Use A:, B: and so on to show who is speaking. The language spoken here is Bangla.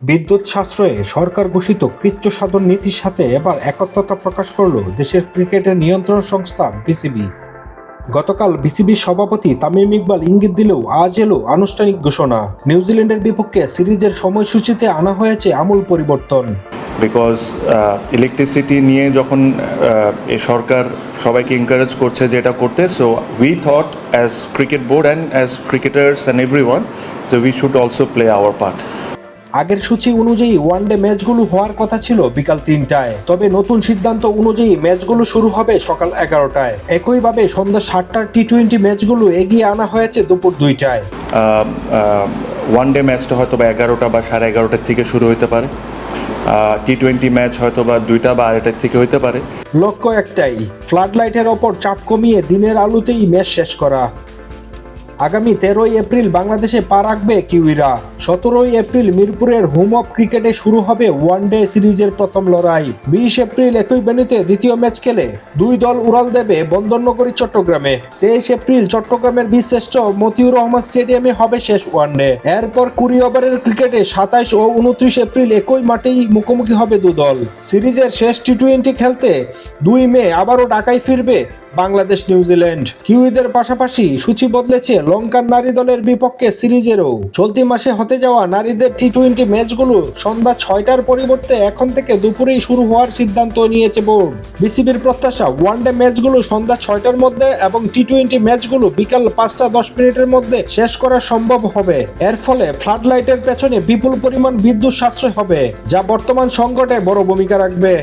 A: বিদ্যুৎ সাশ্রয়ে সরকার ঘোষিত কৃচ্ছ সাধন নীতির সাথে এবার একাত্মতা প্রকাশ করল দেশের ক্রিকেটের নিয়ন্ত্রণ সংস্থা বিসিবি। গতকাল বিসিবির সভাপতি তামিম ইকবাল ইঙ্গিত দিলেও আজ এলো আনুষ্ঠানিক ঘোষণা। নিউজিল্যান্ডের বিপক্ষে সিরিজের সময়সূচিতে আনা হয়েছে আমূল পরিবর্তন।
B: বিকজ ইলেকট্রিসিটি নিয়ে যখন এই সরকার সবাইকে এনকারেজ করছে যে এটা করতে, so we thought as cricket board and as cricketers and everyone যে we should also play our part.
A: আগের সূচি অনুযায়ী ওয়ানডে ম্যাচগুলো হওয়ার কথা ছিল বিকাল ৩টায়, তবে নতুন সিদ্ধান্ত অনুযায়ী ম্যাচগুলো শুরু হবে সকাল 11টায়। একইভাবে সন্ধ্যা 7টার টি-20 ম্যাচগুলো এগিয়ে আনা হয়েছে দুপুর 2টায়।
B: ওয়ানডে ম্যাচটা হয়তো বা 11টা বা 11:30 থেকে শুরু হতে পারে। টি-20 ম্যাচ হয়তো বা 2টা বা 2:30 থেকে হতে পারে।
A: লক্ষ্য একটাই, ফ্লাড লাইটের ওপর চাপ কমিয়ে দিনের আলোতেই ম্যাচ শেষ করা। আগামী 13ই এপ্রিল বাংলাদেশে পা রাখবে কিউইরা। 17ই এপ্রিল মিরপুরের হোম অফ ক্রিকেটে শুরু হবে ওয়ানডে সিরিজের প্রথম লড়াই। 20 এপ্রিল একই ভেন্যুতে দ্বিতীয় ম্যাচ খেলে দুই দল উড়াল দেবে বন্দরনগরী চট্টগ্রামে। 23 এপ্রিল চট্টগ্রামের বীরশ্রেষ্ঠ মতিউর রহমান স্টেডিয়ামে হবে শেষ ওয়ানডে। এরপর 20 ওভারের ক্রিকেটে 27 ও 29 এপ্রিল একই মাঠেই মুখোমুখি হবে দুদল। সিরিজের শেষ টি-20 খেলতে 2 মে আবারও ঢাকায় ফিরবে বাংলাদেশ নিউজিল্যান্ড। কিউইদের পাশাপাশি সূচি বদলেছে লঙ্কান নারী দলের বিপক্ষে সিরিজেরও। চলতি মাসে হতে যাওয়া নারীদের টি-20 ম্যাচগুলো সন্ধ্যা 6টার পরিবর্তে এখন থেকে দুপুরেই শুরু হওয়ার সিদ্ধান্ত নিয়েছে বোর্ড। বিসিবির প্রত্যাশা ওয়ানডে ম্যাচগুলো সন্ধ্যা 6টার মধ্যে এবং টি-20 ম্যাচগুলো বিকাল 5:10 মধ্যে শেষ করা সম্ভব হবে। এর ফলে ফ্লাড লাইটের পেছনে বিপুল পরিমাণ বিদ্যুৎ সাশ্রয় হবে, যা বর্তমান সংকটে বড় ভূমিকা রাখবে।